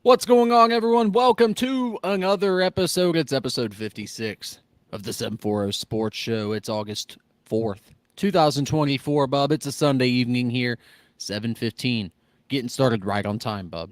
What's going on, everyone? Welcome to another episode. It's episode 56 of the 740 Sports Show. It's August 4th, 2024, Bub. It's a Sunday evening here, 7:15. Getting started right on time, Bub.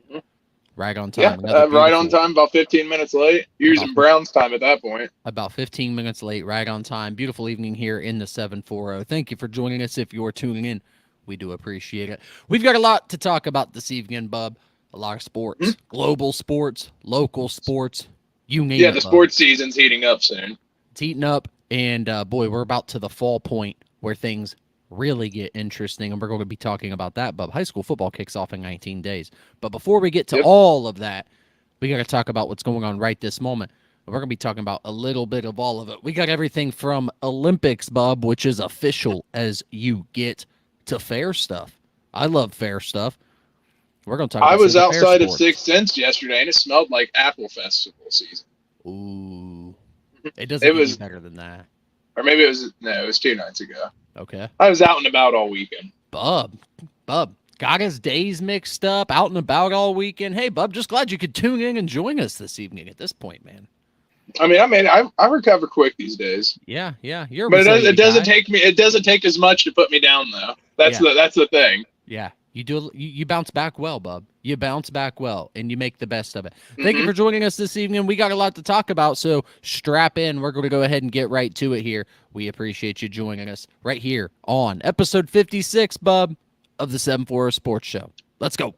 Right on Yeah, time. Another right on beautiful, time, about 15 minutes late. about Using Brown's time at that point. about 15 minutes late, right on time. Beautiful evening here in the 740. Thank you for joining us. If you're tuning in, we do appreciate it. We've got a lot to talk about this evening, Bub. A lot of Hmm? sports, global sports, local sports, you name Yeah, it, the Bub. sports season's heating up soon. It's heating up, and boy, we're about to the fall point where things really get interesting, and we're going to be talking about that. But high school football kicks off in 19 days. But before we get to Yep. all of that, we got to talk about what's going on right this moment. We're going to be talking about a little bit of all of it. We got everything from Olympics, Bub, which is official as you get, to fair stuff. I love fair stuff. We're going to talk I about some of was the fair outside of sports. Sixth Sense yesterday, and it smelled like Apple Festival season. Ooh, it doesn't It get any was, better than that. or maybe it was 2 nights ago. Okay. I was out and about all weekend. Bub, got his days mixed up, out and about all weekend. Hey, Bub, just glad you could tune in and join us this evening at this point, man. I recover quick these days, Yeah, you're a but it resilient doesn't guy. take me. It doesn't take as much to put me down, though. Yeah, That's the thing. yeah. You bounce back well, Bub. You bounce back well, and you make the best of it. Thank you Hmm. for joining us this evening. We got a lot to talk about, so strap in. We're going to go ahead and get right to it here. We appreciate you joining us right here on episode 56, Bub, of the 740 Sports Show. Let's go.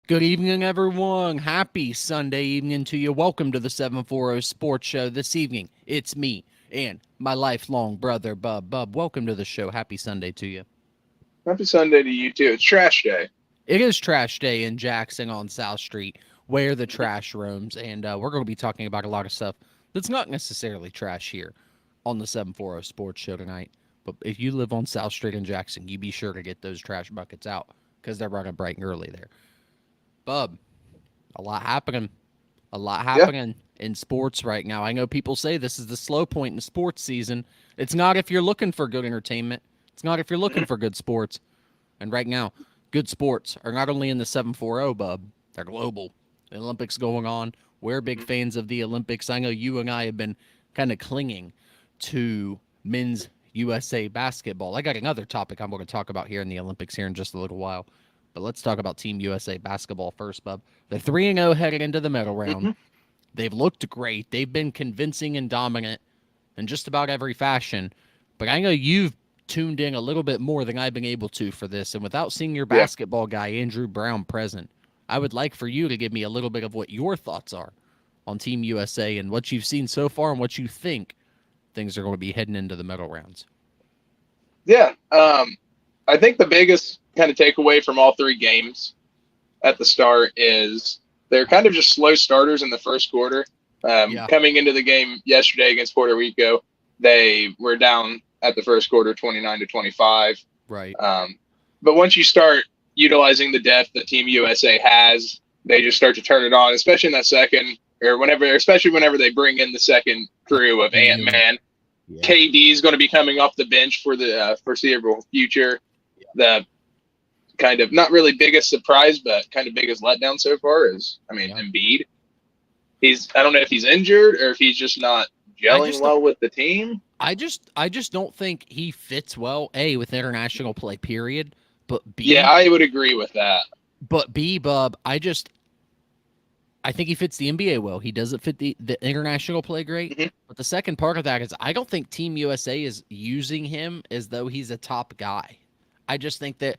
Good evening, everyone. Happy Sunday evening to you. Welcome to the 740 Sports Show this evening. It's me and my lifelong brother, Bub. Bub, welcome to the show. Happy Sunday to you. Happy Sunday to you too. It's trash day. It is trash day in Jackson on South Street, where the trash roams, and we're going to be talking about a lot of stuff that's not necessarily trash here on the 740 Sports Show tonight. But if you live on South Street in Jackson, you be sure to get those trash buckets out because they're running bright and early there. Bub, a lot happening. A lot Yeah. happening in sports right now. I know people say this is the slow point in sports season. It's not if you're looking for good entertainment. It's not if you're looking Mhm. for good sports. And right now, good sports are not only in the 740, Bub, they're global. The Olympics going on. We're big fans of the Olympics. I know you and I have been kind of clinging to men's USA basketball. I got another topic I'm going to talk about here in the Olympics here in just a little while. But let's talk about Team USA basketball first, Bub. They're 3-0 headed into the medal round. Mhm. They've looked great. They've been convincing and dominant in just about every fashion. But I know you've tuned in a little bit more than I've been able to for this. And without seeing your Yeah. basketball guy, Andrew Brown, present, I would like for you to give me a little bit of what your thoughts are on Team USA and what you've seen so far and what you think things are going to be heading into the medal rounds. Yeah. I think the biggest kind of takeaway from all three games at the start is they're kind of just slow starters in the first quarter. Yeah. Coming into the game yesterday against Puerto Rico, they were down at the first quarter 29-25. Right. But once you start utilizing the depth that Team USA has, they just start to turn it on, especially in that second or especially whenever they bring in the second crew of Ant-Man. Yeah. KD is going to be coming off the bench for the foreseeable future. The kind of not really biggest surprise, but kind of biggest letdown so far is, Embiid. I don't know if he's injured or if he's just not gelling well with the team. I just don't think he fits well, A, with international play, period. But B, Yeah, I would agree with that. But B, Bub, I think he fits the NBA well. He doesn't fit the international play great. Mhm. But the second part of that is I don't think Team USA is using him as though he's a top guy. I just think that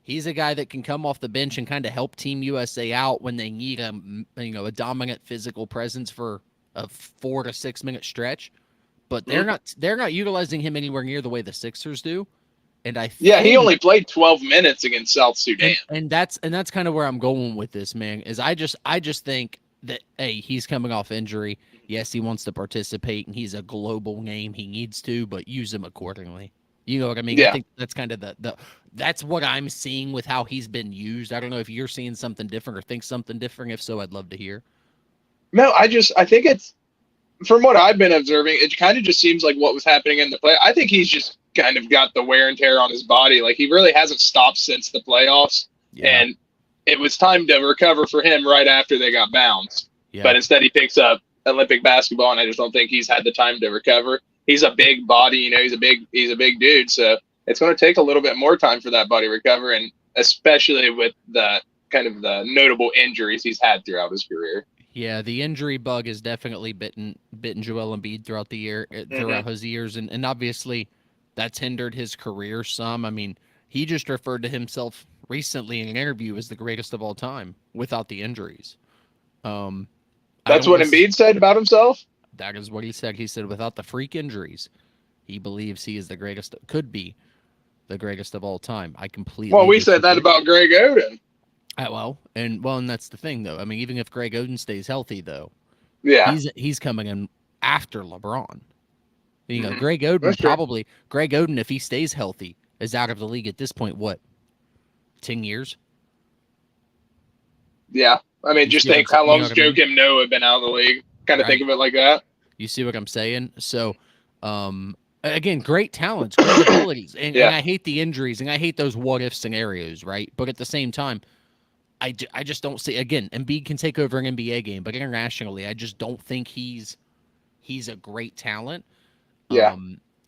He's a guy that can come off the bench and kind of help Team USA out when they need a dominant physical presence for a 4 to 6 minute stretch. But they're not utilizing him anywhere near the way the Sixers do. And he only played 12 minutes against South Sudan. And that's kind of where I'm going with this, man. Is I just think that he's coming off injury. Yes, he wants to participate, and he's a global name. He needs to, but use him accordingly. You know what I mean? Yeah. I think that's kind of that's what I'm seeing with how he's been used. I don't know if you're seeing something different or think something different. If so, I'd love to hear. No, I think it's, from what I've been observing, it kind of just seems like what was happening in the play. I think he's just kind of got the wear and tear on his body. Like, he really hasn't stopped since the playoffs. Yeah. And it was time to recover for him right after they got bounced. Yeah. But instead he picks up Olympic basketball, and I just don't think he's had the time to recover. He's a big body, he's a big dude. So it's going to take a little bit more time for that body to recover. And especially with the kind of the notable injuries he's had throughout his career. Yeah, the injury bug has definitely bitten Joel Embiid throughout his years, and obviously that's hindered his career some. I mean, he just referred to himself recently in an interview as the greatest of all time without the injuries. That's what Embiid said about himself? That is what he said. He said without the freak injuries, he believes he is could be the greatest of all time. I completely. Well, we said that about Greg Oden. And that's the thing, though. I mean, even if Greg Oden stays healthy, though, yeah, he's coming in after LeBron. You know, Greg Oden, if he stays healthy, is out of the league at this point. What, 10 years? Yeah, I mean, just think how long has Joakim Noah been out of the league? Kind of think of it like that. You see what I'm saying? So, again, great talents, great abilities, and I hate the injuries, and I hate those what-if scenarios, right? But at the same time, I just don't see, again, Embiid can take over an NBA game, but internationally, I just don't think he's a great talent. Yeah.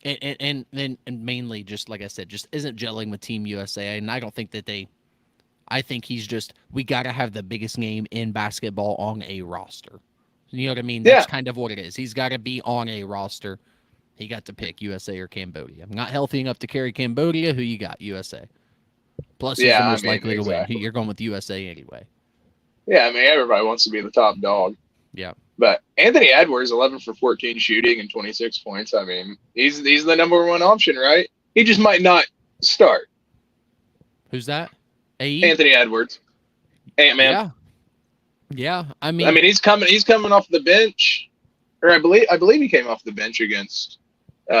And mainly, just like I said, just isn't gelling with Team USA, and I don't think that I think he's just, we got to have the biggest name in basketball on a roster. You know what I mean? That's kind of what it is. He's got to be on a roster. He got to pick USA or Cambodia. I'm not healthy enough to carry Cambodia. Who you got? USA. Plus, he's the most likely to win. You're going with USA anyway. Yeah, I mean, everybody wants to be the top dog. Yeah. But Anthony Edwards, 11 for 14 shooting and 26 points. I mean, he's the number one option, right? He just might not start. Who's that? Anthony Edwards. Ant-Man. Yeah. I mean, he's coming off the bench, or I believe he came off the bench against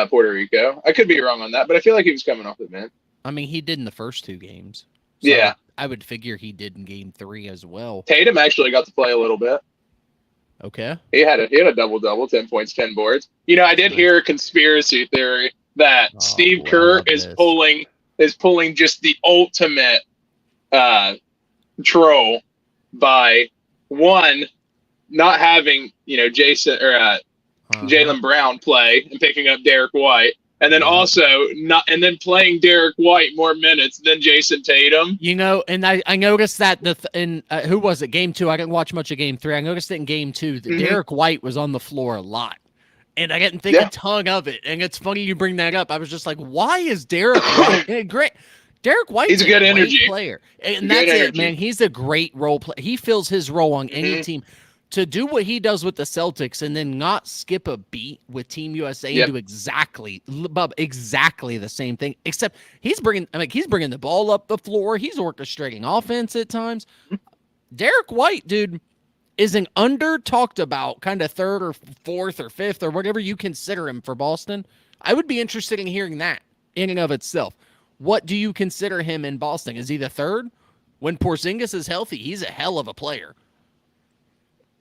Puerto Rico. I could be wrong on that, but I feel like he was coming off the bench. I mean, he did in the first 2 games. So yeah. I would figure he did in game 3 as well. Tatum actually got to play a little bit. Okay. He had a double-double, 10 points, 10 boards. I did hear a conspiracy theory that Steve Kerr is pulling just the ultimate troll by, one, not having Jason or Jaylen Brown play and picking up Derek White, and then playing Derek White more minutes than Jason Tatum. And I noticed that who was it? Game 2. I didn't watch much of game 3. I noticed that in game 2 that Derek White was on the floor a lot, and I didn't think a ton of it. And it's funny you bring that up. I was just like, why is Derek White great? Derek White's he's a good energy player, and that's it, man. He's a great role player. He fills his role on any team. To do what he does with the Celtics and then not skip a beat with Team USA and do exactly the same thing, except he's bringing the ball up the floor. He's orchestrating offense at times. Derek White, dude, is an under talked about kind of 3rd or 4th or 5th or whatever you consider him for Boston. I would be interested in hearing that in and of itself. What do you consider him in Boston? Is he the 3rd? When Porzingis is healthy, he's a hell of a player.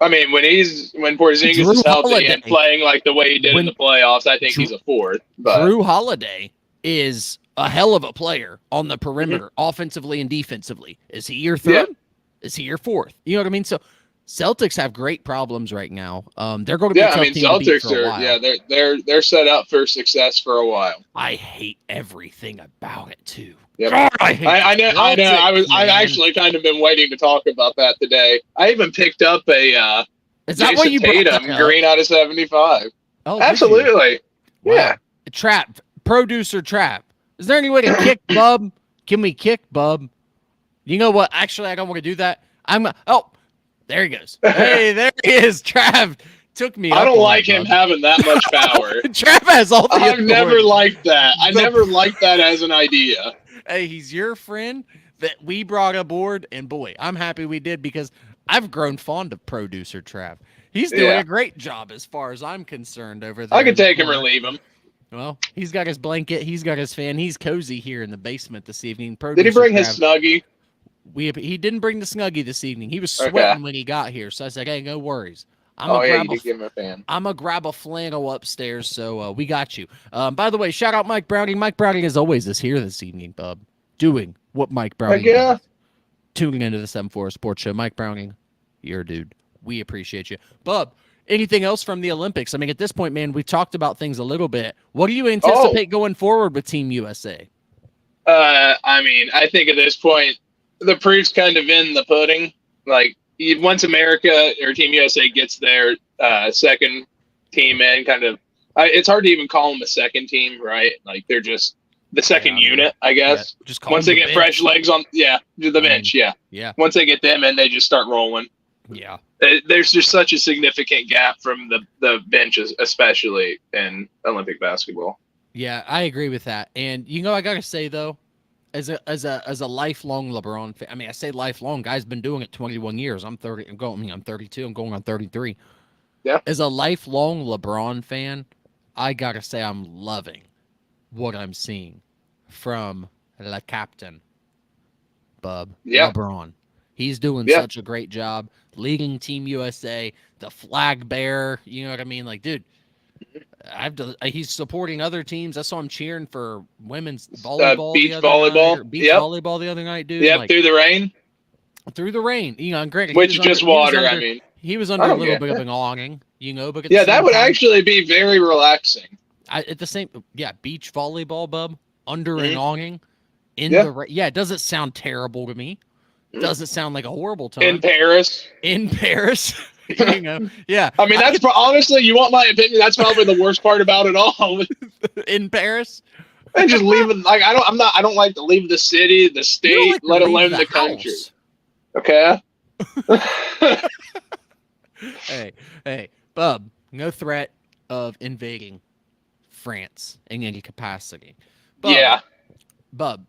I mean, when Porzingis is healthy and playing like the way he did in the playoffs, I think he's a 4th. But Drew Holiday is a hell of a player on the perimeter, offensively and defensively. Is he your 3rd? Yeah. Is he your 4th? You know what I mean? So Celtics have great problems right now. They're going to be a tough team to beat for a while. They're set up for success for a while. I hate everything about it too. Yep. God, I know. I've actually kind of been waiting to talk about that today. I even picked up a is that what you Tatum green out of 75. Oh, absolutely. Wow. Yeah. Trap producer Trap. Is there any way to kick Bub? Can we kick Bub? You know what? Actually, I don't want to do that. Oh, there he goes. Hey, there he is. Trav took me. I up don't on like it, him bub. having that much power. Trav has all the I've never authority. liked that. I The- never liked that as an idea. Hey, he's your friend that we brought aboard, and boy, I'm happy we did because I've grown fond of producer Trav. He's doing Yeah. a great job as far as I'm concerned over there. I in could the take him or corner. leave him. Well, he's got his blanket, he's got his fan, he's cozy here in the basement this evening. Did he bring Trav, his Snuggie? He didn't bring the Snuggie this evening. He was Okay. sweating when he got here, so I said, "Hey, no worries. I'm Oh gonna yeah, grab you did give him a fan. I'm gonna grab a flannel upstairs, so we got you." By the way, shout out Mike Browning. Mike Browning, as always, is here this evening, bub, doing what Mike Browning Heck yeah. does. Tuning into the 7-4 Sports Show. Mike Browning, you're a dude. We appreciate you. Bub, anything else from the Olympics? I mean, at this point, man, we've talked about things a little bit. What do you anticipate going forward with Team USA? I mean, I think at this point, the proof's kind of in the pudding. Like, once America or Team USA gets their second team in, it's hard to even call them a second team, right? Like, they're just the second unit, I guess. Yeah, just call Once them they the get bench. fresh legs on, the bench, yeah. Yeah, Once they get them in, they just start rolling. yeah. There's just such a significant gap from the benches, especially in Olympic basketball. Yeah, I agree with that. And I gotta say though, as a lifelong LeBron fan, I mean, I say lifelong. Guy's been doing it 21 years. I'm 30. I'm 32. I'm going on 33. Yeah. As a lifelong LeBron fan, I gotta say I'm loving what I'm seeing from Le Captain, Bub. Yeah. LeBron. He's doing Yeah. such a great job leading Team USA, the flag bearer. You know what I mean? Like, dude, he's supporting other teams. I saw him cheering for women's volleyball, beach the other volleyball. night, or beach Yep. volleyball the other night, dude. Yep, Like, through the rain, through the rain. And granted, which is just water. I mean, he was under a don't little care. bit of an awning, but at yeah, the that same would time, actually be very relaxing. at the same, beach volleyball, bub, under an Mhm. awning, in Yeah. the rain. Yeah, it doesn't sound terrible to me. Mhm. Doesn't sound like a horrible time In Paris. in Paris. Yeah. I mean, that's honestly, you want my opinion? That's probably the worst part about it all. in Paris. And just leaving, like, I don't like to leave the city, the You don't state, like to let leave alone the country. house. Okay. Hey, bub, no threat of invading France in any capacity. Yeah. Bub,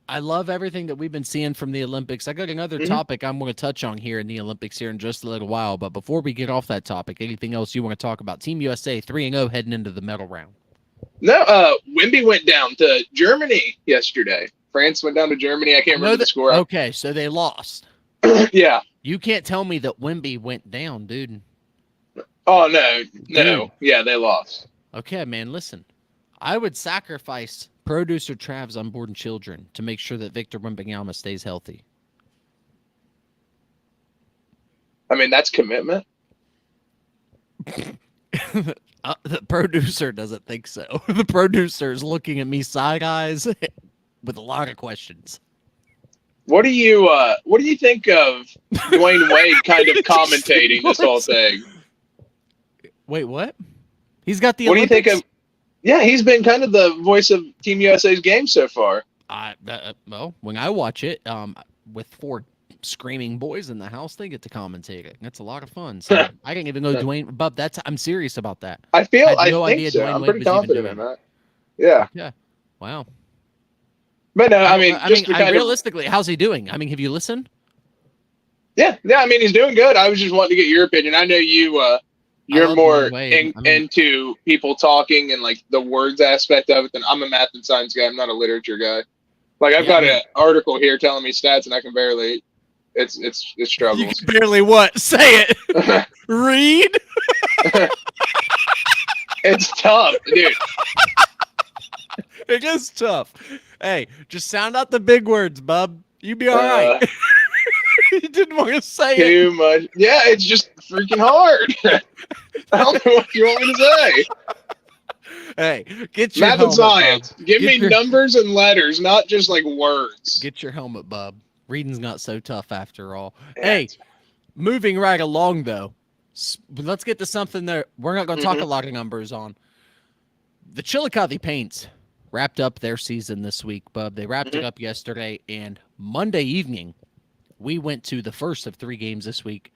I love everything that we've been seeing from the Olympics. I got another Mhm. topic I'm going to touch on here in the Olympics here in just a little while. But before we get off that topic, anything else you want to talk about? Team USA 3-0 heading into the medal round. No, Wimby went down to Germany yesterday. France went down to Germany. I can't remember the score. Okay, so they lost. Yeah. You can't tell me that Wimby went down, dude. Oh, no. Dude. Yeah, they lost. Okay, man, listen. I would sacrifice producer Trav's unborn children to make sure that Victor Wembanyama stays healthy. I mean, that's commitment. The producer doesn't think so. The producer is looking at me side eyes with a lot of questions. What do you think of Dwayne Wade kind of commentating this whole thing? Wait, what? He's got the What do you Olympics? think of? Yeah, he's been kind of the voice of Team USA's game so far. Well, when I watch it, with 4 screaming boys in the house, they get to commentate it. That's a lot of fun. So I didn't even know Dwayne. Bub, I'm serious about that. I I had think no idea so. Dwayne I'm Wade pretty was even confident doing in that. Yeah. Yeah. Wow. But no, I mean, just to kind of, realistically, how's he doing? I mean, have you listened? yeah. I mean, he's doing good. I was just wanting to get your opinion. I know you're love more Dwayne Wade. into people talking and like the words aspect of it than I'm a math and science guy. I'm not a literature guy. Like I've got an article here telling me stats and I can barely. It struggles. You can barely what? Say it. Read. It's tough, dude. It is tough. Hey, just sound out the big words, bub. You be all right. You didn't want to say it. Too much. Yeah, it's just freaking hard. I don't know what you want me to say. Hey, get your Math helmet, and science. bub. Give Get me your- numbers and letters, not just like words. Get your helmet, bub. Reading's not so tough after all. Hey, moving right along though. Let's get to something that we're not going to talk a lot of numbers on. The Chillicothe Paints wrapped up their season this week, bub. They wrapped it up yesterday, and Monday evening, we went to the first of 3 games this week.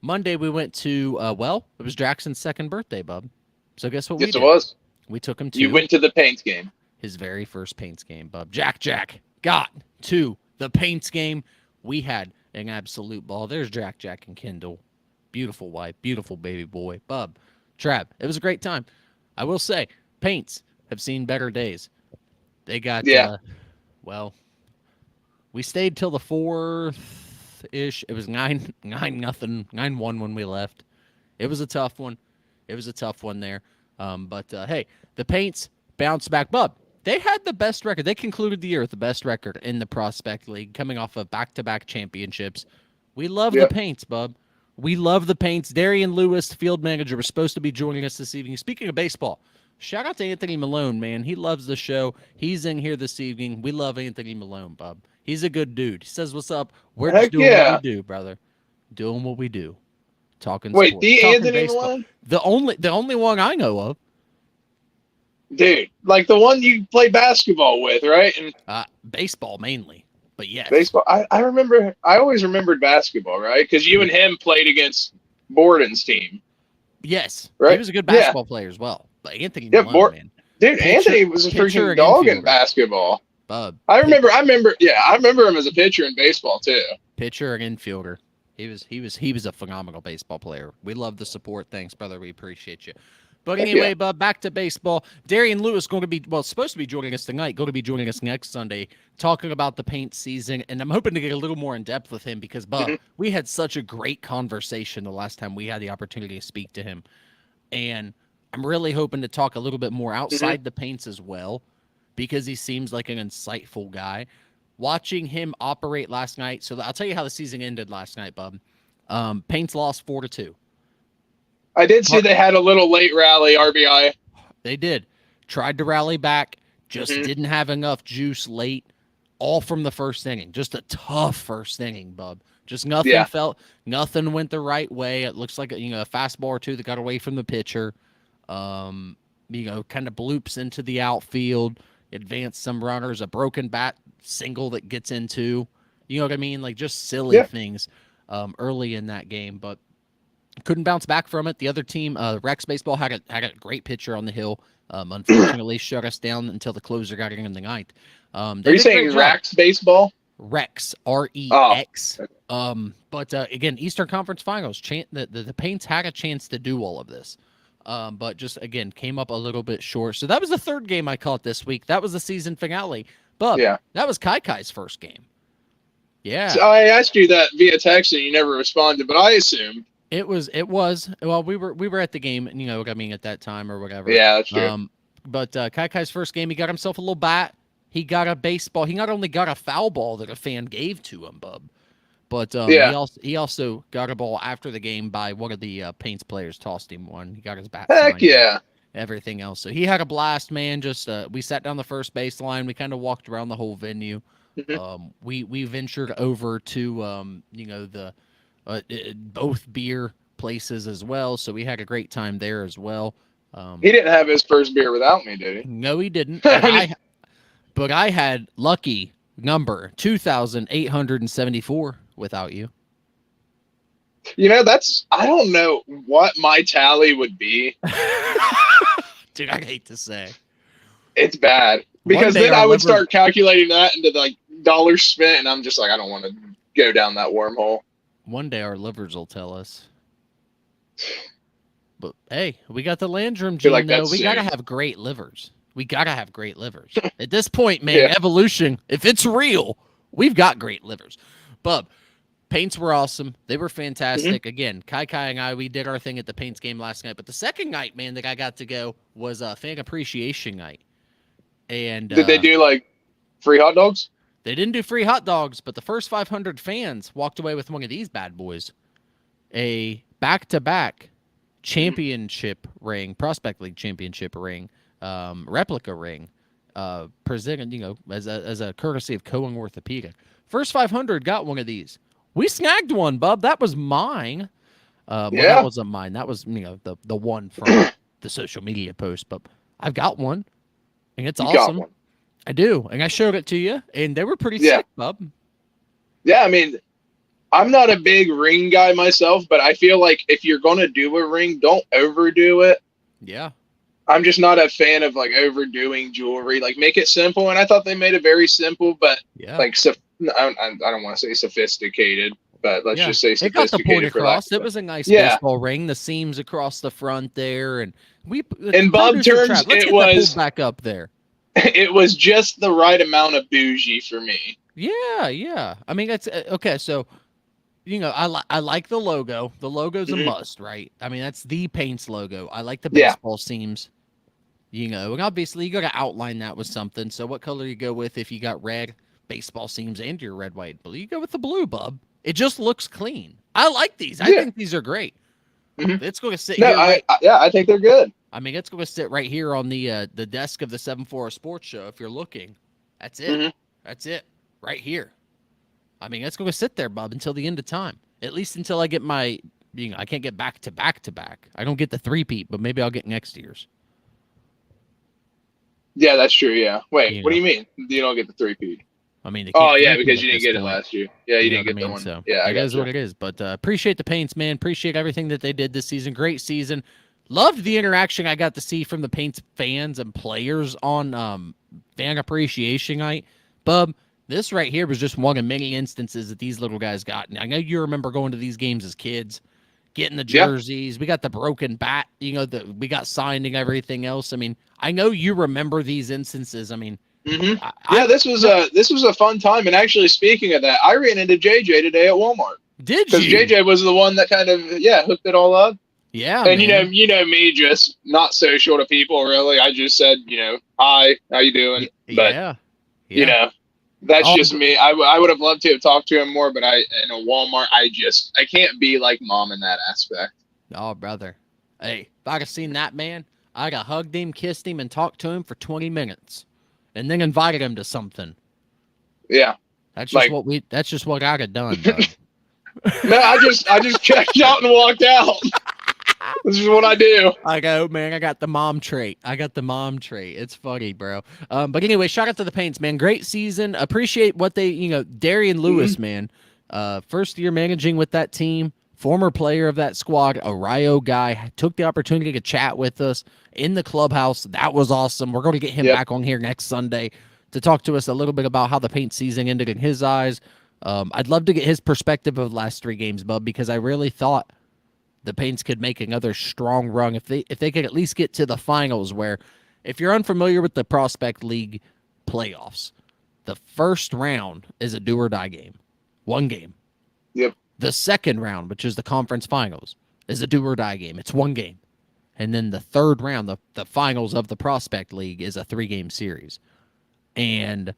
Monday, we went to, it was Jackson's second birthday, bub. So guess what we did? Yes, it was. We took him to You went to the Paints game. his very first Paints game, bub. Jack got to the Paints game. We had an absolute ball. There's Jack and Kendall. Beautiful wife, beautiful baby boy. Bub, Trav, it was a great time. I will say, Paints have seen better days. They got, we stayed till the 4th-ish. It was 9-0, 9-1 when we left. It was a tough one. There. But hey, the Paints bounced back. Bub, they had the best record. They concluded the year with the best record in the Prospect League, coming off of back-to-back championships. We love the Paints, bub. We love the Paints. Darian Lewis, field manager, was supposed to be joining us this evening. Speaking of baseball, shout out to Anthony Malone, man. He loves the show. He's in here this evening. We love Anthony Malone, bub. He's a good dude. He says, "What's up? We're just doing what we do, brother. Doing what we do. Talking sports. The Talking Anthony baseball. Malone? The only one I know of. Dude, like the one you play basketball with, right? And baseball mainly, but yes. baseball. I always remembered basketball, right? Because you and him played against Borden's team. Yes, right. He was a good basketball player as well. But Anthony Malone, man. Dude, Anthony was a freaking dog in basketball. Bub. I remember him as a pitcher in baseball too. Pitcher and infielder. He was a phenomenal baseball player. We love the support. Thanks, brother. We appreciate you. But anyway, Bub, back to baseball. Darian Lewis supposed to be joining us tonight, going to be joining us next Sunday, talking about the Paint season. And I'm hoping to get a little more in depth with him because, Bub, we had such a great conversation the last time we had the opportunity to speak to him. And I'm really hoping to talk a little bit more outside the Paints as well, because he seems like an insightful guy. Watching him operate last night, so I'll tell you how the season ended last night, Bub. Paints lost 4-2. I did see they had a little late rally RBI. They did. Tried to rally back, just didn't have enough juice late, all from the first inning. Just a tough first inning, Bub. Just nothing went the right way. It looks like a fastball or two that got away from the pitcher. Kind of bloops into the outfield, advanced some runners, a broken bat single that gets into, you know what I mean? Like just silly things early in that game, but couldn't bounce back from it. The other team, Rex Baseball, had a great pitcher on the hill. Unfortunately, shut us down until the closer got in the ninth. Are you saying Rex Baseball? Rex, REX. But again, Eastern Conference Finals. The Paints had a chance to do all of this. But just, again, came up a little bit short. So that was the third game I caught this week. That was the season finale. Bub, that was Kai's first game. Yeah. So I asked you that via text and you never responded, but I assumed. It was. Well, we were at the game, you know what I mean, at that time or whatever. Yeah, that's true. But Kai's first game, he got himself a little bat. He got a baseball. He not only got a foul ball that a fan gave to him, Bub, but he also got a ball after the game by one of the Paints players, tossed him one. He got his bat. Heck yeah. Everything else. So he had a blast, man. Just we sat down the first baseline. We kind of walked around the whole venue. We ventured over to the both beer places as well. So we had a great time there as well. He didn't have his first beer without me, did he? No, he didn't. But I had lucky number 2,874 without you. I don't know what my tally would be. Dude, I hate to say. It's bad. Because then I would start calculating that into like dollars spent, and I'm just like, I don't want to go down that wormhole. One day our livers will tell us. But hey, we got the Landrum gene, though. We gotta have great livers. At this point, man, evolution, if it's real, we've got great livers. Bub, Paints were awesome. They were fantastic. Again, Kai and I, we did our thing at the Paints game last night. But the second night, man, that I got to go was a fan appreciation night. And did they do like free hot dogs? They didn't do free hot dogs, but the first 500 fans walked away with one of these bad boys. A back-to-back championship ring, Prospect League championship ring, replica ring, presented, as a courtesy of Cohen Orthopedic. First 500 got one of these. We snagged one, Bub. That was mine. That wasn't mine. That was the one from the social media post. But I've got one. and it's You got awesome. one. I do, and I showed it to you, and they were pretty Yeah. sick, bub. Yeah, I mean, I'm not a big ring guy myself, but I feel like if you're gonna do a ring, don't overdo it. Yeah. I'm just not a fan of like overdoing jewelry. Like, make it simple, and I thought they made it very simple, but Yeah. like, I don't want to say sophisticated, but let's just say It got the point sophisticated for lack across. of It was a nice Yeah. baseball ring. The seams across the front there, and In Bub terms, let's it get was- that pulled back up there. It was just the right amount of bougie for me. Yeah, yeah. I mean, that's okay. So, I like the logo. The logo's a Mhm. must, right? I mean, that's the Paints logo. I like the Yeah. baseball seams. And obviously you got to outline that with something. So, what color you go with if you got red baseball seams and your red, white, blue? You go with the blue, bub. It just looks clean. I like these. I Yeah. think these are great. Mhm. It's going to sit No, here. I think they're good. I mean, it's going to sit right here on the desk of the 740 Sports Show. If you're looking, that's it. Mhm. That's it, right here. I mean, it's going to sit there, bub, until the end of time. At least until I get my, I can't get back to back to back. I don't get the three-peat, but maybe I'll get next year's. Yeah, that's true. Yeah. Wait, You what do know. you mean? You don't get the 3-peat? I mean, they Oh can't yeah, three-peat because at you didn't this get it point. last year. Yeah, you didn't know get what I the mean? one. So Yeah, I it got is what it is. But appreciate the Paints, man. Appreciate everything that they did this season. Great season. Loved the interaction I got to see from the Paints fans and players on Fan Appreciation Night. Bub, this right here was just one of many instances that these little guys got. And I know you remember going to these games as kids, getting the Yeah. jerseys. We got the broken bat, we got signed and everything else. I mean, I know you remember these instances. I mean, Mm-hmm. I Yeah, this was a fun time. And actually, speaking of that, I ran into JJ today at Walmart did because you? JJ was the one that kind of hooked it all up. Yeah, And man. you know me, just not social to people really. I just said hi, how you doing? But Yeah. that's Oh, just me. I would have loved to have talked to him more, but in a Walmart, I can't be like mom in that aspect. Oh, brother. Hey, if I'd have seen that man, I'd have hugged him, kissed him, and talked to him for 20 minutes. And then invited him to something. Yeah. That's Like- just what I'd have done, bud. No, I just checked out and walked out. This is what I do. I go, man, I got the mom trait. It's funny, bro. But anyway, shout out to the Paints, man. Great season. Appreciate what they, Darian Lewis, man. First year managing with that team. Former player of that squad, a Rio guy, took the opportunity to chat with us in the clubhouse. That was awesome. We're going to get him Yep. back on here next Sunday to talk to us a little bit about how the Paint season ended in his eyes. I'd love to get his perspective of the last 3 games, bub, because I really thought the Paints could make another strong run if they could at least get to the finals, where if you're unfamiliar with the Prospect League playoffs, the first round is a do or die game. One game. Yep. The second round, which is the conference finals, is a do or die game. It's one game. And then the third round, the finals of the Prospect League, is a 3-game series. And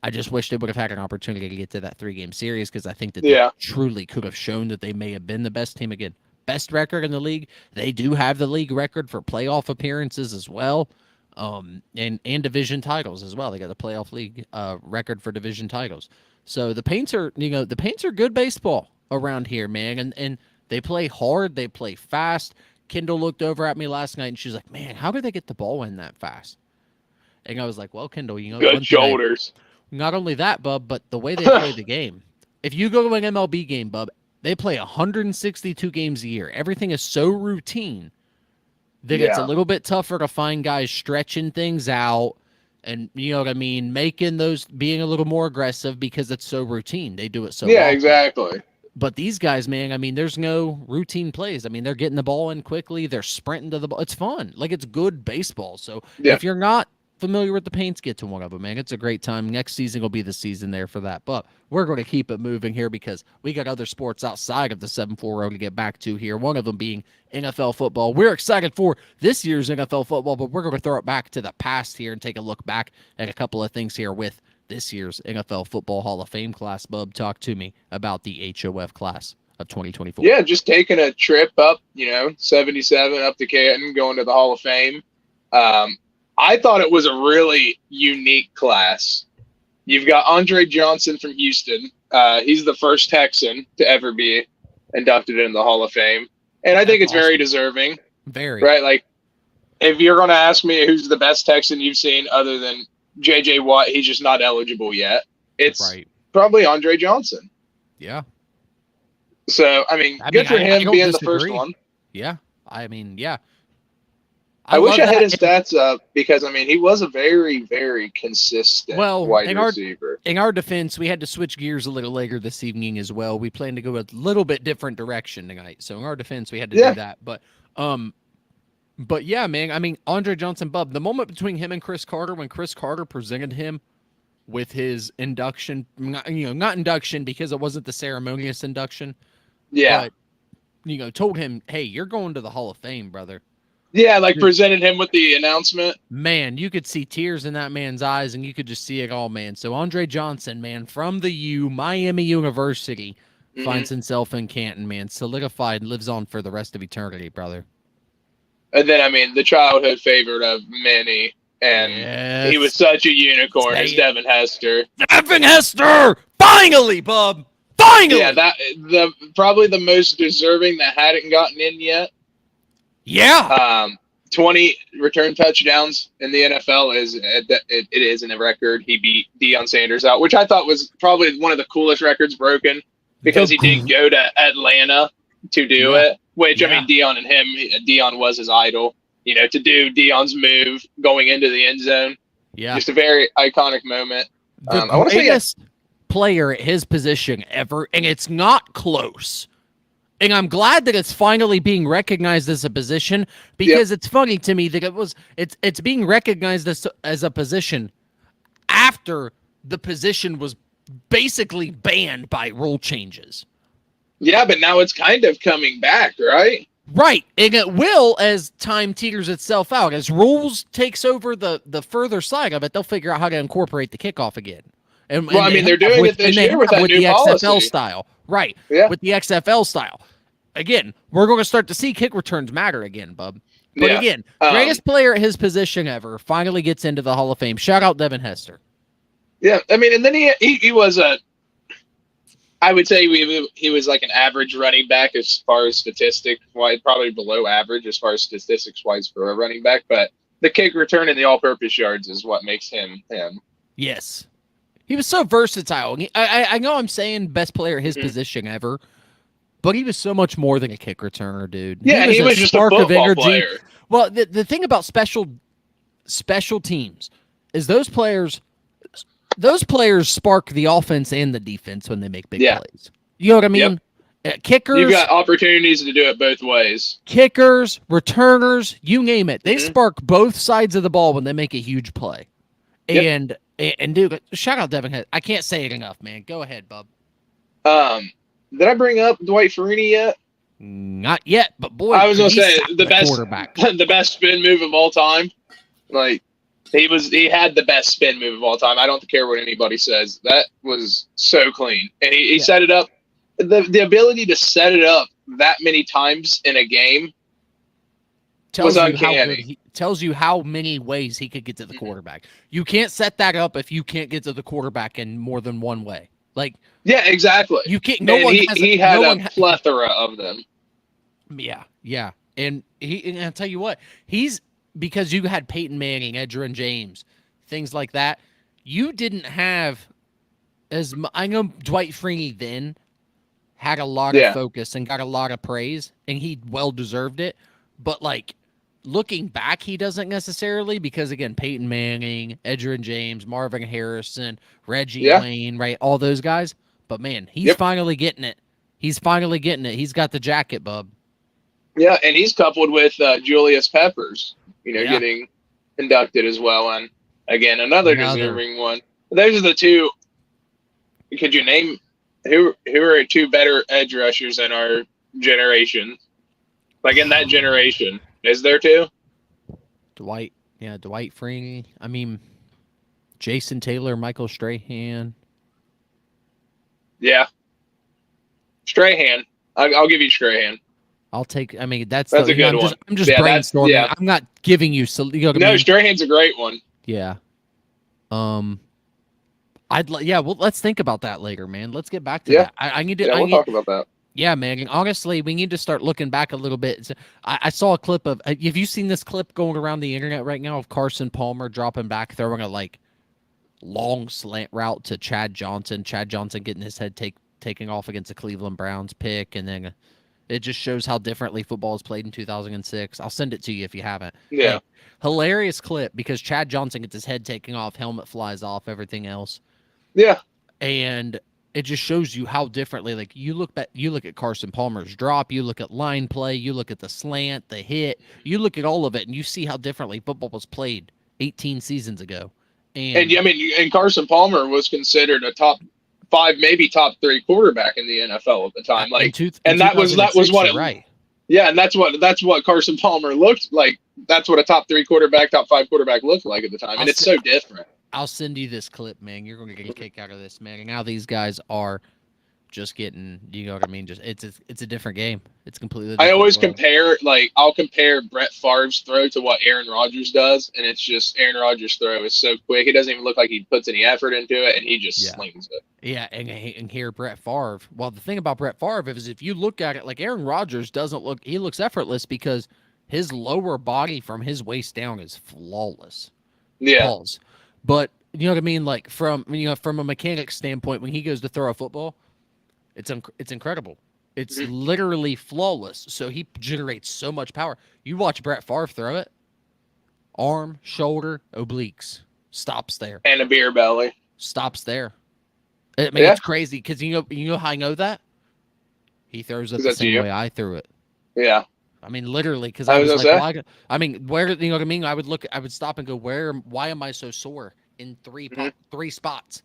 I just wish they would have had an opportunity to get to that 3-game series, because I think that they truly could have shown that they may have been the best team again. Best record in the league. They do have the league record for playoff appearances as well. And division titles as well. They got the playoff league record for division titles. So the Paints are, good baseball around here, man. And they play hard. They play fast. Kendall looked over at me last night and she's like, man, how did they get the ball in that fast? And I was like, well, Kendall, Good shoulders. Not only that, bub, but the way they play the game. If you go to an MLB game, bub, they play 162 games a year. Everything is so routine that it's a little bit tougher to find guys stretching things out and, you know what I mean, being a little more aggressive because it's so routine. They do it so often. Exactly. But these guys, man, I mean, there's no routine plays. I mean, they're getting the ball in quickly. They're sprinting to the ball. It's fun. Like, it's good baseball. So if you're not familiar with the Paints, get to one of them, man. It's a great time. Next season will be the season there for that. But we're going to keep it moving here because we got other sports outside of the 740 to get back to here, one of them being NFL football. We're excited for this year's NFL football, but we're going to throw it back to the past here and take a look back at a couple of things here with this year's NFL Football Hall of Fame class. Bub, talk to me about the HOF class of 2024. Yeah, just taking a trip up, 77 up to Canton, going to the Hall of Fame. I thought it was a really unique class. You've got Andre Johnson from Houston. He's the first Texan to ever be inducted into the Hall of Fame. And I think it's very deserving. Very. Right? Like, if you're going to ask me who's the best Texan you've seen other than J.J. Watt, he's just not eligible yet. It's probably Andre Johnson. Yeah. So, I mean, good for him being the first one. Yeah. I mean, yeah. I wish I had his stats up because, I mean, he was a very, very consistent wide receiver. In our defense, we had to switch gears a little later this evening as well. We planned to go a little bit different direction tonight. So in our defense, we had to do that. But yeah, man, I mean, Andre Johnson, Bub, the moment between him and Chris Carter, when Chris Carter presented him with his induction, not induction because it wasn't the ceremonious induction. Yeah. But, told him, hey, you're going to the Hall of Fame, brother. Yeah, like presented him with the announcement. Man, you could see tears in that man's eyes, and you could just see it all, man. So Andre Johnson, man, from the Miami University, finds himself in Canton, man, solidified and lives on for the rest of eternity, brother. And then, I mean, the childhood favorite of many, and he was such a unicorn, is Devin Hester. Devin Hester! Finally, bub! Finally! Yeah, probably the most deserving that hadn't gotten in yet. Yeah. 20 return touchdowns in the NFL it is in a record. He beat Deion Sanders out, which I thought was probably one of the coolest records broken because he did go to Atlanta to do it. Which I mean, Deion was his idol. To do Deion's move going into the end zone. Yeah, just a very iconic moment. The greatest player at his position ever, and it's not close. And I'm glad that it's finally being recognized as a position because it's funny to me that it's being recognized as a position after the position was basically banned by rule changes. Yeah, but now it's kind of coming back, right? Right, and it will as time teeters itself out. As rules takes over the further side of it, they'll figure out how to incorporate the kickoff again. And I mean, they're doing it this year with that new policy. XFL style. Right, with the XFL style. Again, we're going to start to see kick returns matter again, bub. But again, greatest player at his position ever finally gets into the Hall of Fame. Shout out Devin Hester. Yeah, I mean, and then he was I would say he was like an average running back as far as statistics-wise, probably below average as far as statistics-wise for a running back. But the kick return and the all-purpose yards is what makes him him. Yes. He was so versatile. I know I'm saying best player at his position ever, but he was so much more than a kick returner, dude. Yeah, he was just a football player. Well, the thing about special teams is those players spark the offense and the defense when they make big plays. You know what I mean? Kickers. You've got opportunities to do it both ways. Kickers, returners, you name it. They spark both sides of the ball when they make a huge play. And dude, shout out Devin Hester. I can't say it enough, man. Go ahead, bub. Did I bring up Dwight Freeney yet? Not yet, but boy, I was gonna say the best spin move of all time. Like he had the best spin move of all time. I don't care what anybody says. That was so clean, and he set it up. The ability to set it up that many times in a game was uncanny. Tells you how many ways he could get to the quarterback. You can't set that up if you can't get to the quarterback in more than one way. Like, yeah, exactly. You can't. He had a plethora of them. Yeah, and I'll tell you what, because you had Peyton Manning, Edgerrin James, things like that. You didn't have I know Dwight Freeney then had a lot of focus and got a lot of praise, and he well deserved it. But like looking back, he doesn't necessarily, because again, Peyton Manning, Edgerrin James, Marvin Harrison, Reggie Wayne, right, all those guys. But man, he's finally getting it. He's got the jacket, bub. Yeah, and he's coupled with Julius Peppers, getting inducted as well. And again, another deserving one. Those are the two. Could you name who are two better edge rushers in our generation? Like in that generation, is there two? Dwight Freeney. I mean, Jason Taylor, Michael Strahan. Yeah, Strahan. I'll give you Strahan. I'll take. I mean, that's a good one. I'm just brainstorming. Yeah. I'm not giving you. Strahan's a great one. Yeah. Well, let's think about that later, man. Let's get back to that. I need to. We'll talk about that. Yeah, man. And honestly, we need to start looking back a little bit. I saw a clip of. Have you seen this clip going around the internet right now of Carson Palmer dropping back, throwing a long slant route to Chad Johnson? Chad Johnson getting his head taking off against the Cleveland Browns pick, and then it just shows how differently football is played in 2006. I'll send it to you if you haven't. Yeah. Hey, hilarious clip because Chad Johnson gets his head taken off, helmet flies off, everything else. Yeah. And it just shows you how differently, like you look at Carson Palmer's drop, you look at line play, you look at the slant, the hit, you look at all of it, and you see how differently football was played 18 seasons ago. And I mean, and Carson Palmer was considered a top 5, maybe top 3 quarterback in the NFL at the time. Like, and that was what it, right. Yeah, and that's what Carson Palmer looked like. That's what a top 3 quarterback, top 5 quarterback looked like at the time, and it's so different. I'll send you this clip, man. You're going to get a kick out of this, man. And now these guys are just getting, you know what I mean? Just it's a different game. It's completely different. I always compare, I'll compare Brett Favre's throw to what Aaron Rodgers does, and it's just Aaron Rodgers' throw is so quick. It doesn't even look like he puts any effort into it, and he just slings it. Yeah, and here Brett Favre. Well, the thing about Brett Favre is if you look at it, like Aaron Rodgers he looks effortless because his lower body from his waist down is flawless. Yeah. Balls. But you know what I mean? Like from a mechanic standpoint, when he goes to throw a football, it's incredible. It's literally flawless. So he generates so much power. You watch Brett Favre throw it, arm, shoulder, obliques, stops there, and a beer belly, stops there. I mean, it's crazy because you know how I know that he throws it the same way I threw it. Yeah. I mean, literally, because I was like, why, I mean, where, you know what I mean? I would stop and go, why am I so sore in three spots?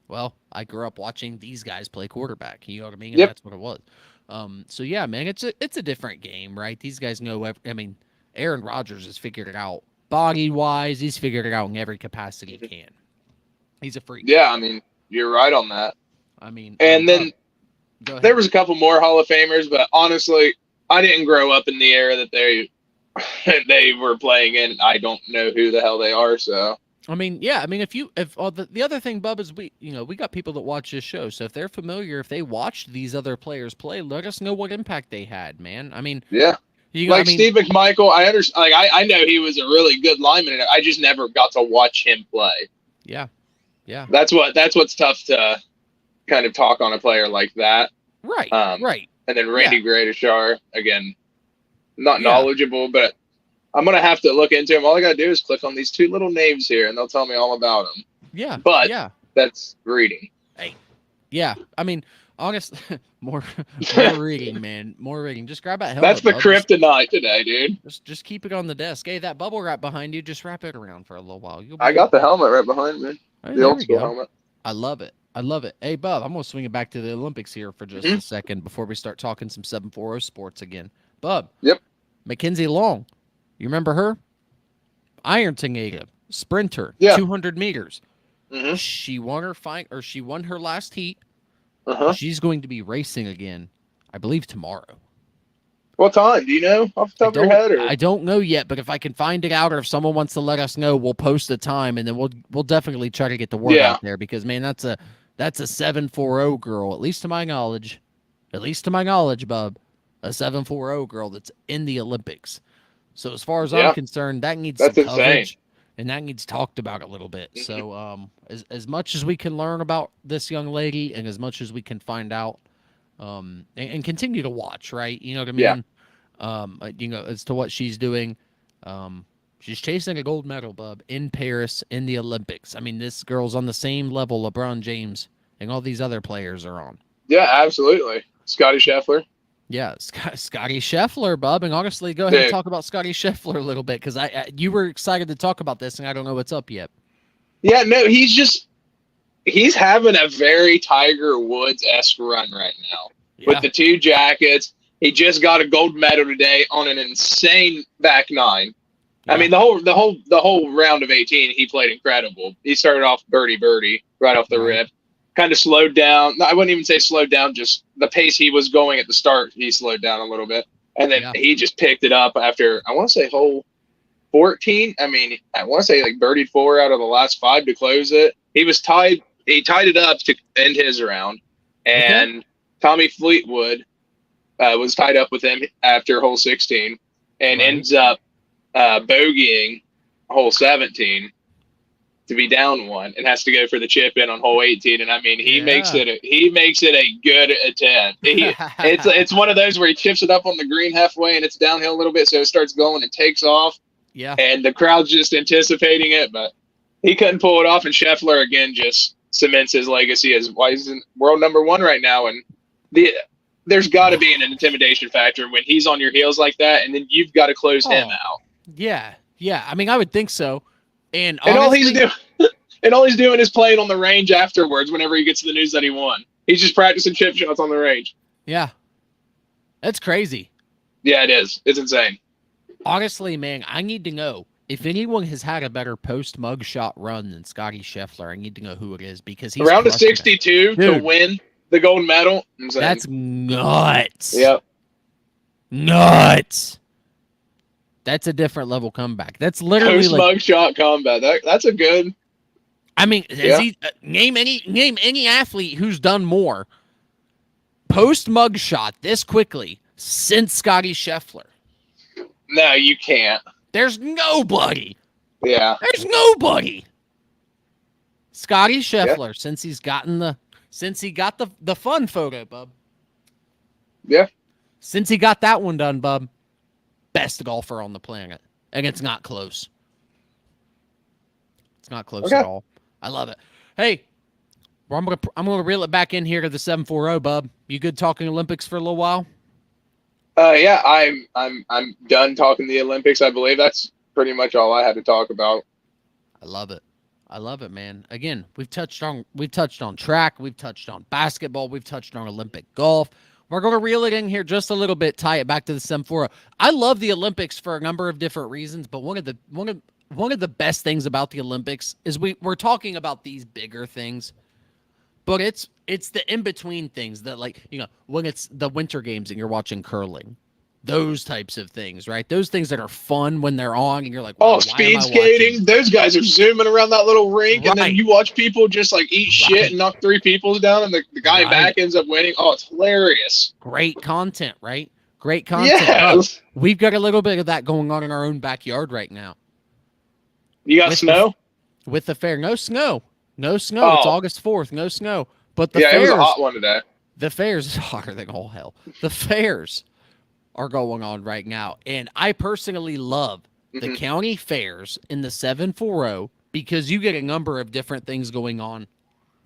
Well, I grew up watching these guys play quarterback. You know what I mean? And that's what it was. So yeah, man, it's a different game, right? These guys know. I mean, Aaron Rodgers has figured it out body wise. He's figured it out in every capacity he can. He's a freak. Yeah, I mean, you're right on that. I mean, and then there was a couple more Hall of Famers, but honestly, I didn't grow up in the era that they were playing in. I don't know who the hell they are. So I mean, yeah, I mean, if the other thing, Bub, is we got people that watch this show, so if they're familiar, if they watched these other players play, let us know what impact they had, man. I mean, yeah, Steve McMichael, I understand. Like I know he was a really good lineman, and I just never got to watch him play. Yeah, yeah. That's what's tough to kind of talk on a player like that. Right, right. And then Randy Gradishar, again, not knowledgeable, but I'm going to have to look into him. All I got to do is click on these 2 little names here, and they'll tell me all about them. Yeah. But that's reading. Hey. Yeah. I mean, honestly, more reading, man. More reading. Just grab that helmet. That's the kryptonite today, dude. Just keep it on the desk. Hey, that bubble wrap behind you, just wrap it around for a little while. I got the helmet right behind me. Hey, the old school helmet. I love it. I love it. Hey, Bub, I'm going to swing it back to the Olympics here for just a second before we start talking some 740 sports again. Bub. Yep. Mackenzie Long. You remember her? Ironton native, sprinter, 200 meters. Mm-hmm. She won her last heat. Uh-huh. She's going to be racing again, I believe, tomorrow. What time? Do you know off the top of your head? Or? I don't know yet, but if I can find it out, or if someone wants to let us know, we'll post the time, and then we'll definitely try to get the word out there, because man, that's a 740 girl, at least to my knowledge, Bub, a 740 girl that's in the Olympics. So as far as I'm concerned, that needs some coverage, and that needs talked about a little bit. So as much as we can learn about this young lady, and as much as we can find out, and continue to watch, right? You know what I mean? As to what she's doing. She's chasing a gold medal, Bub, in Paris in the Olympics. I mean, this girl's on the same level LeBron James and all these other players are on. Yeah, absolutely. Scotty Scheffler. Yeah, Scotty Scheffler, Bub. And honestly, go ahead and talk about Scotty Scheffler a little bit, because you were excited to talk about this, and I don't know what's up yet. Yeah, no, he's having a very Tiger Woods-esque run right now with the 2 jackets. He just got a gold medal today on an insane back 9. Yeah. I mean, the whole round of 18, he played incredible. He started off birdie right off the rip. Kind of slowed down. I wouldn't even say slowed down, just the pace he was going at the start, he slowed down a little bit. And then he just picked it up after, I want to say, hole 14. I mean, I want to say like birdied 4 out of the last 5 to close it. He tied it up to end his round. And Tommy Fleetwood was tied up with him after hole 16 and Right. ends up bogeying hole 17 to be down one and has to go for the chip in on hole 18. And I mean, he makes it a good attempt. It's one of those where he chips it up on the green halfway and it's downhill a little bit, so it starts going and takes off. Yeah. And the crowd's just anticipating it, but he couldn't pull it off. And Scheffler again just cements his legacy as why he's world number one right now. And there's got to be an intimidation factor when he's on your heels like that, and then you've got to close him out. Yeah. I mean, I would think so. And all honestly, he's doing is playing on the range afterwards. Whenever he gets the news that he won, he's just practicing chip shots on the range. Yeah, that's crazy. Yeah, it is. It's insane. Honestly, man, I need to know if anyone has had a better post mugshot run than Scotty Scheffler. I need to know who it is because he's around a 62 to win the gold medal. Insane. That's nuts. Yep. Nuts. That's a different level comeback. That's literally post mugshot combat. That's a good. I mean, name any athlete who's done more post mugshot this quickly since Scotty Scheffler. No, you can't. There's nobody. Yeah. There's nobody. Scotty Scheffler, since he got the fun photo, bub. Yeah. Since he got that one done, bub, best golfer on the planet. And it's not close. It's not close at all. I love it. Hey, I'm gonna reel it back in here to the 740, bub. You good talking Olympics for a little while? Yeah, I'm done talking the Olympics. I believe that's pretty much all I had to talk about. I love it, man. Again, we've touched on track, we've touched on basketball, we've touched on Olympic golf. We're going to reel it in here just a little bit, tie it back to the 740. I love the Olympics for a number of different reasons, but one of the best things about the Olympics is we're talking about these bigger things, but it's the in-between things that, like, you know, when it's the Winter Games and you're watching curling, those types of things, right? Those things that are fun when they're on and you're like, wow, speed skating. Those guys are zooming around that little rink, and then you watch people just like eat shit and knock three people down, and the guy back ends up winning. Oh, it's hilarious. Great content, right? Great content. Yes. We've got a little bit of that going on in our own backyard right now. You got snow? With the fair. No snow. No snow. Oh. It's August 4th. No snow. But the fairs, it was a hot one today. The fairs is hotter than all hell. The fairs are going on right now. And I personally love the county fairs in the 740 because you get a number of different things going on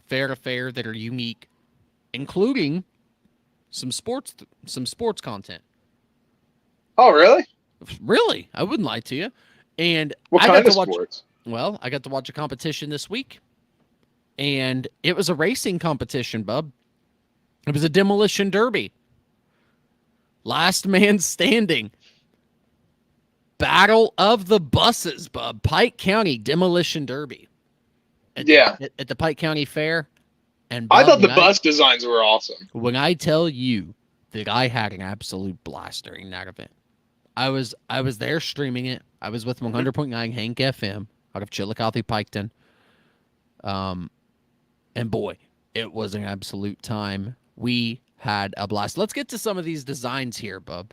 fair to fair that are unique, including some sports content. Oh, really? Really? I wouldn't lie to you. And what kind of sports? Well, I got to watch a competition this week, and it was a racing competition, bub. It was a demolition derby. Last man standing. Battle of the buses, bub. Pike County Demolition Derby. At the Pike County Fair. And bub, I thought the bus designs were awesome. When I tell you that I had an absolute blast during that event. I was there streaming it. I was with 100.9 Hank FM out of Chillicothe, Piketon. And boy, it was an absolute time. We had a blast. Let's get to some of these designs here, bub.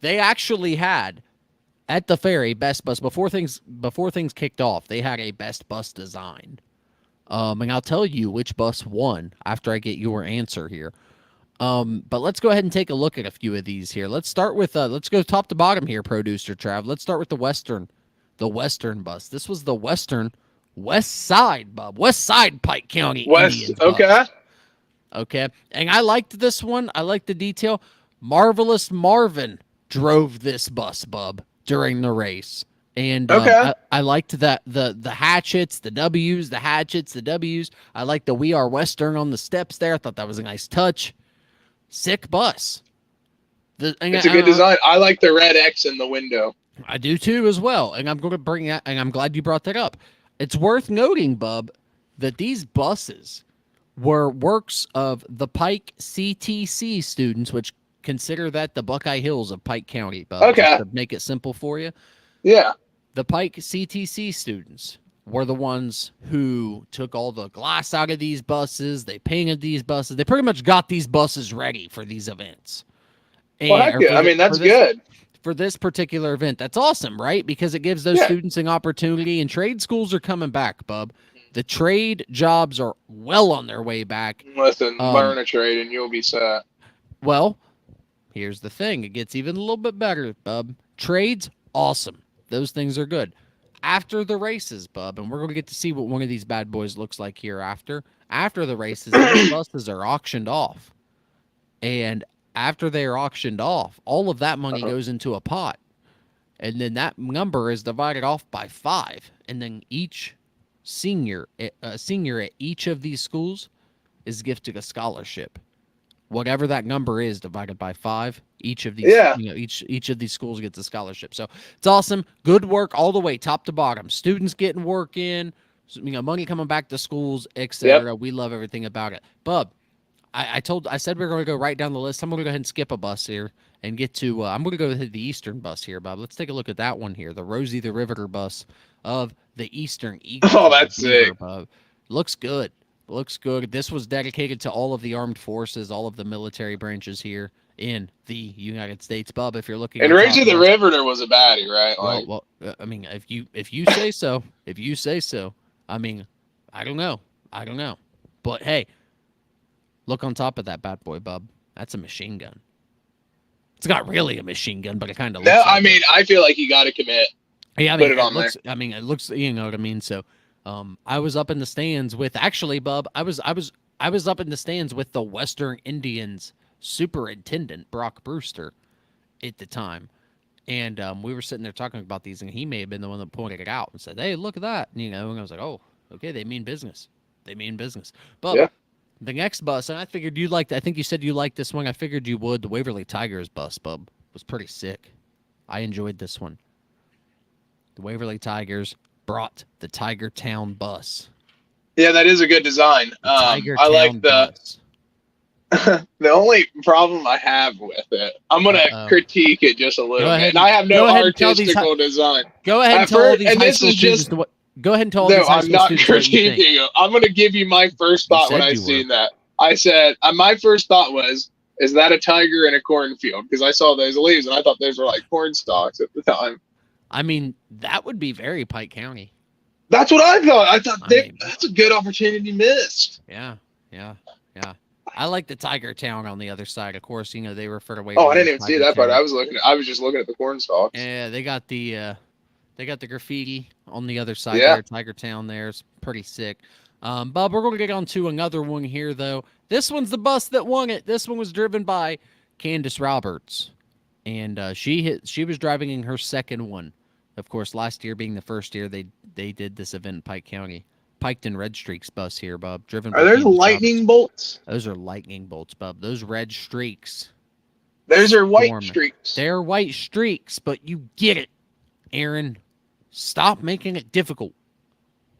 They actually had at the fair a best bus before things kicked off. They had a best bus design. And I'll tell you which bus won after I get your answer here. But let's go ahead and take a look at a few of these here. Let's start with let's go top to bottom here, producer Trav. Let's start with the Western bus. This was the West Side, bub. West Side Pike County Indians bus. Okay. And I liked this one. I liked the detail. Marvelous Marvin drove this bus, bub, during the race. And I liked that the hatchets, the W's, the hatchets, the W's. I liked the We Are Western on the steps there. I thought that was a nice touch. Sick bus. It's a good design. I like the red X in the window. I do too as well. And I'm going to bring that, and I'm glad you brought that up. It's worth noting, bub, that these buses were works of the Pike CTC students, which consider that the Buckeye Hills of Pike County, bub. Okay. Just to make it simple for you. Yeah. The Pike CTC students were the ones who took all the glass out of these buses. They painted these buses. They pretty much got these buses ready for these events. Well, heck or yeah. I mean, that's good. For this particular event. That's awesome, right? Because it gives those students an opportunity, and trade schools are coming back, bub. The trade jobs are well on their way back. Listen, learn a trade and you'll be set. Well, here's the thing. It gets even a little bit better, bub. Trades, awesome. Those things are good. After the races, bub, and we're going to get to see what one of these bad boys looks like here after. After the races, these buses are auctioned off. And after they are auctioned off, all of that money goes into a pot. And then that number is divided off by 5. And then each senior at each of these schools is gifted a scholarship. Whatever that number is divided by 5, each of these each of these schools gets a scholarship. So it's awesome. Good work all the way, top to bottom. Students getting work in, money coming back to schools, etc. We love everything about it. Bub, I said we were going to go right down the list. I'm going to go ahead and skip a bus here and get to, I'm going to go to the Eastern bus here, Bob. Let's take a look at that one here, the Rosie the Riveter bus of the Eastern Eagles. Oh, that's sick. Looks good. Looks good. This was dedicated to all of the armed forces, all of the military branches here in the United States. Bub, if you're looking, and Rosie the Riveter was a baddie, right? Well, I mean, if you say so, I mean, I don't know, but hey. Look on top of that bad boy, bub. That's a machine gun. It's not really a machine gun, but it kind of looks like it. I feel like you got to commit. Yeah, I mean, put it on there. I mean, it looks, you know what I mean? So, I was up in the stands with, actually, bub, I was up in the stands with the Western Indians superintendent, Brock Brewster, at the time. And we were sitting there talking about these, and he may have been the one that pointed it out and said, hey, look at that. And, and I was like, oh, okay, they mean business. But the next bus, and I figured you'd like, I think you said you liked this one. I figured you would. The Waverly Tigers bus, bub, was pretty sick. I enjoyed this one. The Waverly Tigers brought the Tiger Town bus. Yeah, that is a good design. I like the bus. The only problem I have with it, I'm going to critique it just a little bit. And I have no artistical design. Go ahead and tell all these high school students Go ahead and tell all these high school students what you think. You. I'm going to give you my first thought when I seen that. I said, my first thought was, is that a tiger in a cornfield? Because I saw those leaves, and I thought those were like corn stalks at the time. I mean, that would be very Pike County. That's what I thought. I thought that's a good opportunity missed. Yeah. I like the Tiger Town on the other side. Of course, they refer to I didn't even see that part. I was just looking at the corn stalks. Yeah, they got the graffiti on the other side there. Tiger Town there is pretty sick. Bob, we're going to get on to another one here, though. This one's the bus that won it. This one was driven by Candace Roberts, and she was driving in her second one. Of course, last year being the first year they did this event in Pike County. Piketon Red Streaks bus here, Bob. Driven by those lightning bolts? Those are lightning bolts, Bob. Those red streaks. Those are white streaks. They're white streaks, but you get it, Aaron. Stop making it difficult.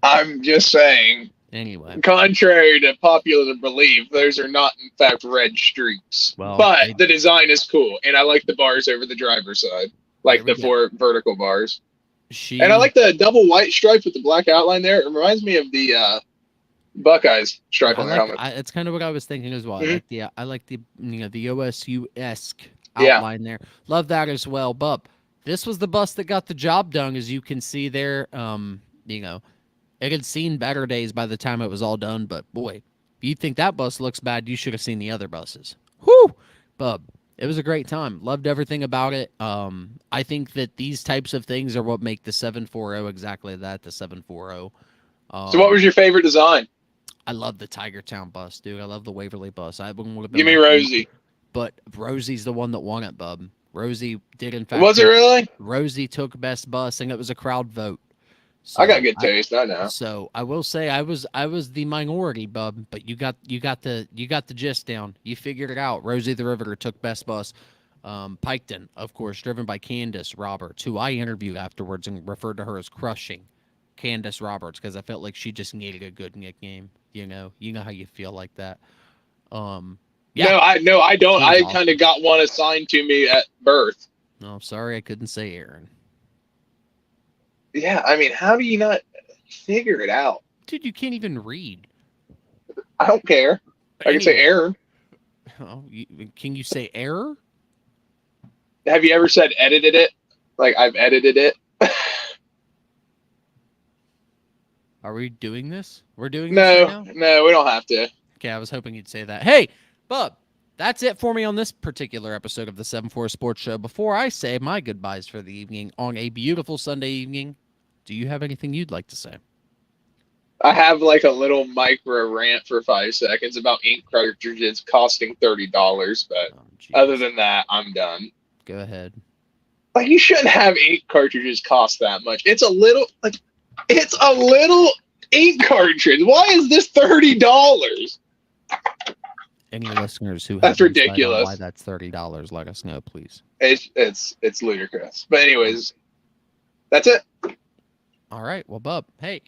I'm just saying. Anyway. Contrary to popular belief, those are not, in fact, red streaks. Well, but the design is cool, and I like the bars over the driver's side. Like the 4 vertical bars. And I like the double white stripe with the black outline there. It reminds me of the Buckeyes stripe on their helmet. That's kind of what I was thinking as well. Mm-hmm. I like the the OSU-esque outline there. Love that as well. But this was the bus that got the job done, as you can see there. It had seen better days by the time it was all done. But boy, if you think that bus looks bad, you should have seen the other buses. Whoo, Bub. It was a great time. Loved everything about it. I think that these types of things are what make the 740 exactly that, the 740. So what was your favorite design? I love the Tiger Town bus, dude. I love the Waverly bus. Give me Rosie. But Rosie's the one that won it, Bub. Rosie did, in fact. Was it really? Rosie took best bus, and it was a crowd vote. So I got good taste, I know. So I will say I was the minority, Bub, but you got the gist down. You figured it out. Rosie the Riveter took best bus. Piketon, of course, driven by Candace Roberts, who I interviewed afterwards and referred to her as crushing Candace Roberts because I felt like she just needed a good nickname. You know how you feel like that. Yeah. No, I don't. I kind of got one assigned to me at birth. No, sorry, I couldn't say Aaron. Yeah, I mean, how do you not figure it out? Dude, you can't even read. I don't care. I can say Aaron. Oh, can you say error? have you ever said edited it? Like I've edited it. Are we doing this? We're doing this right now? No, we don't have to. Okay, I was hoping you'd say that. Hey, Bub, that's it for me on this particular episode of the 7-4 Sports Show. Before I say my goodbyes for the evening on a beautiful Sunday evening, do you have anything you'd like to say? I have like a little micro rant for 5 seconds about ink cartridges costing $30, but other than that, I'm done. Go ahead. Like you shouldn't have ink cartridges cost that much. It's a little ink cartridge. Why is this $30? Any listeners who that's have insight on ridiculous. why that's $30, let us know, please. It's ludicrous. But anyways, that's it. All right. Well, Bub, hey,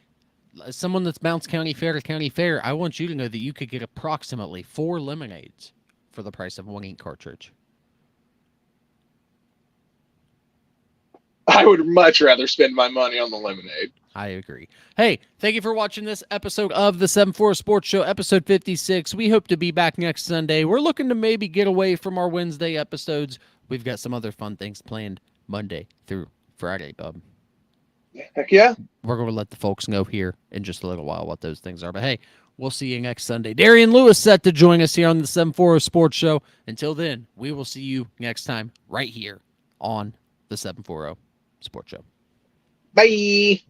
as someone that's bounced county fair to county fair, I want you to know that you could get approximately 4 lemonades for the price of 1 ink cartridge. I would much rather spend my money on the lemonade. I agree. Hey, thank you for watching this episode of the 7-4 Sports Show, episode 56. We hope to be back next Sunday. We're looking to maybe get away from our Wednesday episodes. We've got some other fun things planned Monday through Friday, Bub. Heck yeah. We're going to let the folks know here in just a little while what those things are. But hey, we'll see you next Sunday. Darian Lewis set to join us here on the 7-4 Sports Show. Until then, we will see you next time right here on the 740 Sports Show. Bye.